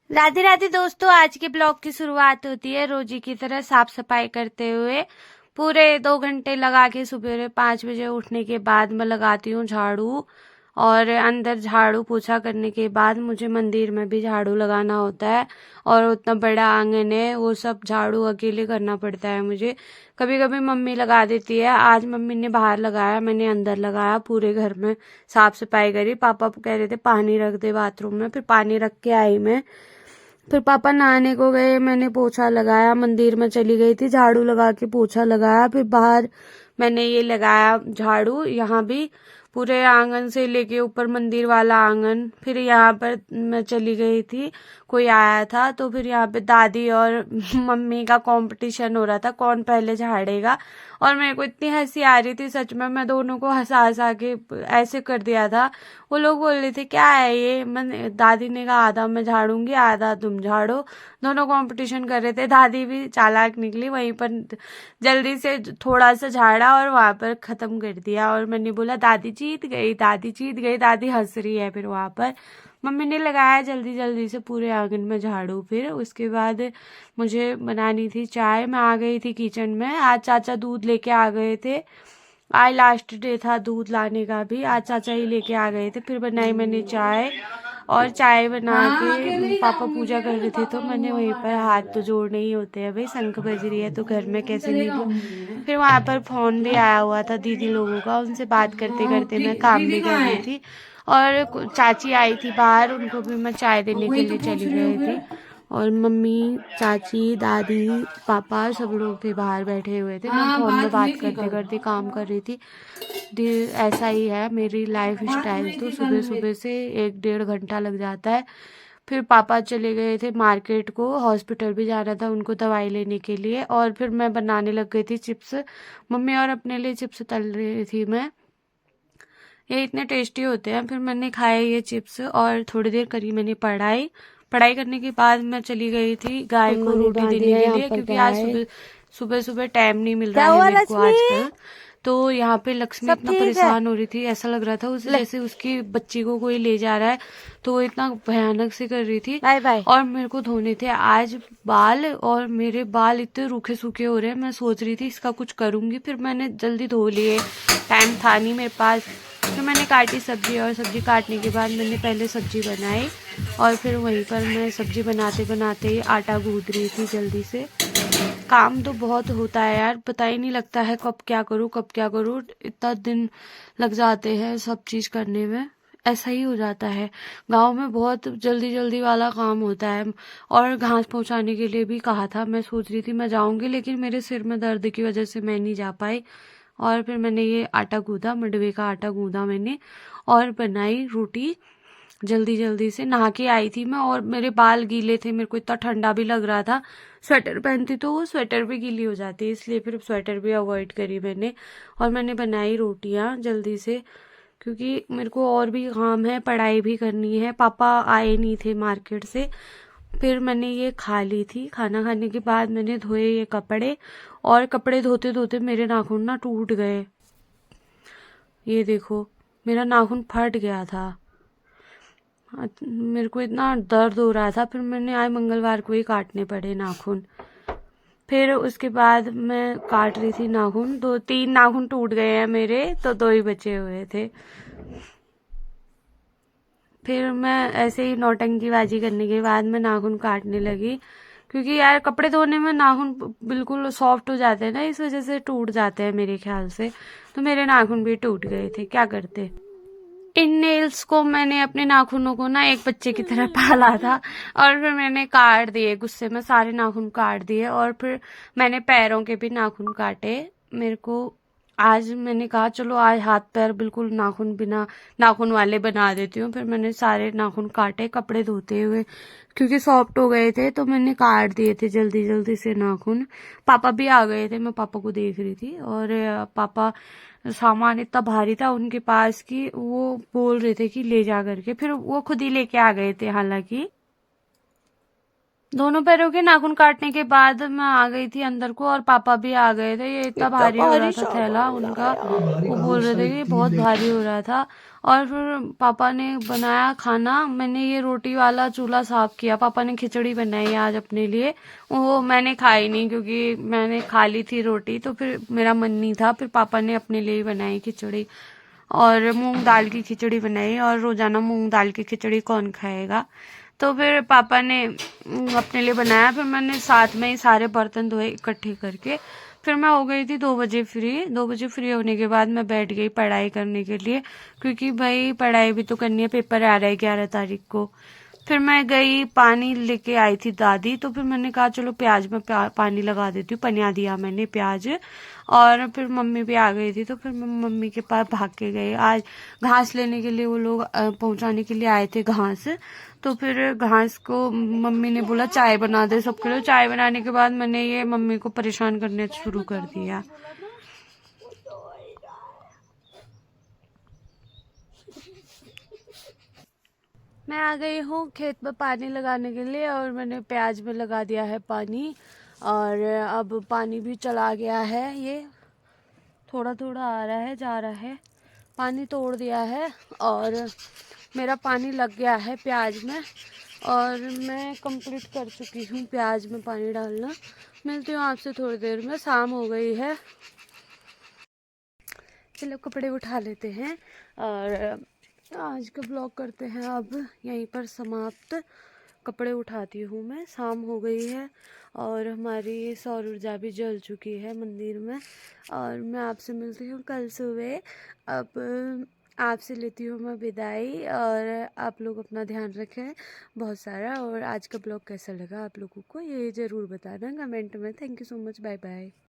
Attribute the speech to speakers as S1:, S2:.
S1: राधे राधे दोस्तों, आज के ब्लॉग की शुरुआत होती है रोजी की तरह साफ सफाई करते हुए। पूरे 2 घंटे लगा के सुबह 5 बजे उठने के बाद मैं लगाती हूँ झाड़ू। और अंदर झाड़ू पोछा करने के बाद मुझे मंदिर में भी झाड़ू लगाना होता है। और उतना बड़ा आंगन है, वो सब झाड़ू अकेले करना पड़ता है मुझे। कभी कभी मम्मी लगा देती है। आज मम्मी ने बाहर लगाया, मैंने अंदर लगाया। पूरे घर में साफ सफाई करी। पापा कह रहे थे पानी रख दे बाथरूम में, फिर पानी रख के आई मैं। फिर पापा नहाने को गए, मैंने पोछा लगाया। मंदिर में चली गई थी, झाड़ू लगा के पोछा लगाया। फिर बाहर मैंने ये लगाया झाड़ू, यहाँ भी पूरे आंगन से लेके ऊपर मंदिर वाला आंगन। फिर यहाँ पर मैं चली गई थी, कोई आया था, तो फिर यहाँ पे दादी और मम्मी का कंपटीशन हो रहा था कौन पहले झाड़ेगा। और मेरे को इतनी हंसी आ रही थी, सच में मैं दोनों को हंसा हंसा के ऐसे कर दिया था। वो लोग बोल रहे थे क्या है ये। मैंने दादी ने कहा आधा मैं झाड़ूंगी आधा तुम झाड़ो। दोनों कंपटीशन कर रहे थे। दादी भी चालाक निकली, वहीं पर जल्दी से थोड़ा सा झाड़ा और वहां पर खत्म कर दिया। और मैंने बोला दादी जीत गई, दादी जीत गई। दादी हंस रही है। फिर वहां पर मम्मी ने लगाया जल्दी जल्दी से पूरे आंगन में झाड़ू। फिर उसके बाद मुझे बनानी थी चाय। मैं आ गई थी किचन में। आज चाचा दूध लेके आ गए थे। आज लास्ट डे था दूध लाने का भी, आज चाचा ही लेके आ गए थे। फिर बनाई मैंने चाय। और चाय बना के पापा पूजा कर रहे थे, तो मैंने वहीं पर हाथ तो जोड़ने ही होते हैं भाई, शंख बज रही है तो घर में कैसे नहीं। फिर वहां पर फोन भी आया हुआ था दीदी लोगों का, उनसे बात करते करते मैं काम भी कर रही थी। और चाची आई थी बाहर, उनको भी मैं चाय देने के लिए चली गई थी। और मम्मी, चाची, दादी, पापा सब लोग थे बाहर बैठे हुए थे। मैं फोन में बात करते करते काम कर रही थी। ऐसा ही है मेरी लाइफ स्टाइल, तो सुबह सुबह से 1-1.5 घंटा लग जाता है। फिर पापा चले गए थे मार्केट को, हॉस्पिटल भी जाना था उनको दवाई लेने के लिए। और फिर मैं बनाने लग गई थी चिप्स। मम्मी और अपने लिए चिप्स तल रही थी मैं। ये इतने टेस्टी होते हैं। फिर मैंने खाए ये चिप्स और थोड़ी देर करी मैंने पढ़ाई। पढ़ाई करने के बाद मैं चली गई थी गाय को रोटी देने के लिए, क्योंकि आज सुबह सुबह सुबह टाइम नहीं मिल रहा है मेरे को आजकल। तो यहाँ पे लक्ष्मी इतना परेशान हो रही थी, ऐसा लग रहा था उसे जैसे उसकी बच्ची को कोई ले जा रहा है। तो वो इतना भयानक से कर रही थी। Bye bye. और मेरे को धोने थे आज बाल, और मेरे बाल इतने रूखे सूखे हो रहे हैं। मैं सोच रही थी इसका कुछ करूंगी, फिर मैंने जल्दी धो लिए, टाइम था नहीं मेरे पास। फिर मैंने काटी सब्जी, और सब्जी काटने के बाद मैंने पहले सब्जी बनाई। और फिर वहीं पर मैं सब्जी बनाते बनाते ही आटा गूंथ रही थी जल्दी से। काम तो बहुत होता है यार, पता ही नहीं लगता है कब क्या करूँ कब क्या करूँ। इतना दिन लग जाते हैं सब चीज़ करने में, ऐसा ही हो जाता है। गांव में बहुत जल्दी जल्दी वाला काम होता है। और घास पहुंचाने के लिए भी कहा था, मैं सोच रही थी मैं जाऊंगी, लेकिन मेरे सिर में दर्द की वजह से मैं नहीं जा पाई। और फिर मैंने ये आटा गूंदा, मंडवे का आटा गूंदा मैंने, और बनाई रोटी जल्दी जल्दी से। नहा के आई थी मैं, और मेरे बाल गीले थे, मेरे को इतना ठंडा भी लग रहा था। स्वेटर पहनती तो वो स्वेटर भी गीली हो जाती, इसलिए फिर स्वेटर भी अवॉइड करी मैंने। और मैंने बनाई रोटियां जल्दी से, क्योंकि मेरे को और भी काम है, पढ़ाई भी करनी है। पापा आए नहीं थे मार्केट से। फिर मैंने ये खा ली थी। खाना खाने के बाद मैंने धोए ये कपड़े, और कपड़े धोते धोते मेरे नाखून ना टूट गए। ये देखो, मेरा नाखून फट गया था। मेरे को इतना दर्द हो रहा था, फिर मैंने आज मंगलवार को ही काटने पड़े नाखून। फिर उसके बाद मैं काट रही थी नाखून, 2-3 नाखून टूट गए हैं मेरे, तो 2 ही बचे हुए थे। फिर मैं ऐसे ही नौटंकीबाजी करने के बाद मैं नाखून काटने लगी, क्योंकि यार कपड़े धोने में नाखून बिल्कुल सॉफ्ट हो जाते हैं ना, इस वजह से टूट जाते हैं मेरे ख्याल से। तो मेरे नाखून भी टूट गए थे, क्या करते। इन नेल्स को मैंने, अपने नाखूनों को ना एक बच्चे की तरह पाला था। और फिर मैंने काट दिए, गुस्से में सारे नाखून काट दिए। और फिर मैंने पैरों के भी नाखून काटे। मेरे को आज मैंने कहा चलो आज हाथ पैर बिल्कुल नाखून बिना नाखून वाले बना देती हूँ। फिर मैंने सारे नाखून काटे कपड़े धोते हुए, क्योंकि सॉफ्ट हो गए थे, तो मैंने काट दिए थे जल्दी जल्दी से नाखून। पापा भी आ गए थे, मैं पापा को देख रही थी। और पापा, सामान इतना भारी था उनके पास कि वो बोल रहे थे कि ले जा करके, फिर वो खुद ही लेके आ गए थे। हालांकि दोनों पैरों के नाखून काटने के बाद मैं आ गई थी अंदर को, और पापा भी आ गए थे। ये इतना भारी हो रहा था थैला उनका, वो बोल रहे थे कि बहुत भारी हो रहा था। और फिर पापा ने बनाया खाना। मैंने ये रोटी वाला चूल्हा साफ किया। पापा ने खिचड़ी बनाई आज अपने लिए। वो मैंने खाई नहीं क्योंकि मैंने खा ली थी रोटी, तो फिर मेरा मन नहीं था। फिर पापा ने अपने लिए बनाई खिचड़ी, और मूंग दाल की खिचड़ी बनाई। और रोजाना मूंग दाल की खिचड़ी कौन खाएगा, तो फिर पापा ने अपने लिए बनाया। फिर मैंने साथ में ही सारे बर्तन धोए इकट्ठे करके। फिर मैं हो गई थी 2 बजे फ्री। 2 बजे फ्री होने के बाद मैं बैठ गई पढ़ाई करने के लिए, क्योंकि भाई पढ़ाई भी तो करनी है, पेपर आ रहा है 11 तारीख को। फिर मैं गई, पानी लेके आई थी दादी, तो फिर मैंने कहा चलो प्याज में पानी लगा देती हूँ। पनिया दिया मैंने प्याज। और फिर मम्मी भी आ गई थी, तो फिर मैं मम्मी के पास भाग के गई। आज घास लेने के लिए वो लोग पहुंचाने के लिए आए थे घास। तो फिर घास को मम्मी ने बोला चाय बना दे सबके लिए। चाय बनाने के बाद मैंने ये मम्मी को परेशान करने शुरू कर दिया। मैं आ गई हूँ खेत में पानी लगाने के लिए, और मैंने प्याज में लगा दिया है पानी। और अब पानी भी चला गया है, ये थोड़ा थोड़ा आ रहा है जा रहा है। पानी तोड़ दिया है और मेरा पानी लग गया है प्याज में, और मैं कंप्लीट कर चुकी हूँ प्याज में पानी डालना। मिलती हूँ आपसे थोड़ी देर में। शाम हो गई है, चलो कपड़े उठा लेते हैं और आज का ब्लॉग करते हैं अब यहीं पर समाप्त। कपड़े उठाती हूँ मैं, शाम हो गई है और हमारी सौर ऊर्जा भी जल चुकी है मंदिर में। और मैं आपसे मिलती हूँ कल सुबह। अब आपसे लेती हूँ मैं विदाई, और आप लोग अपना ध्यान रखें बहुत सारा। और आज का ब्लॉग कैसा लगा आप लोगों को ये ज़रूर बताना कमेंट में। Thank you so much, bye bye.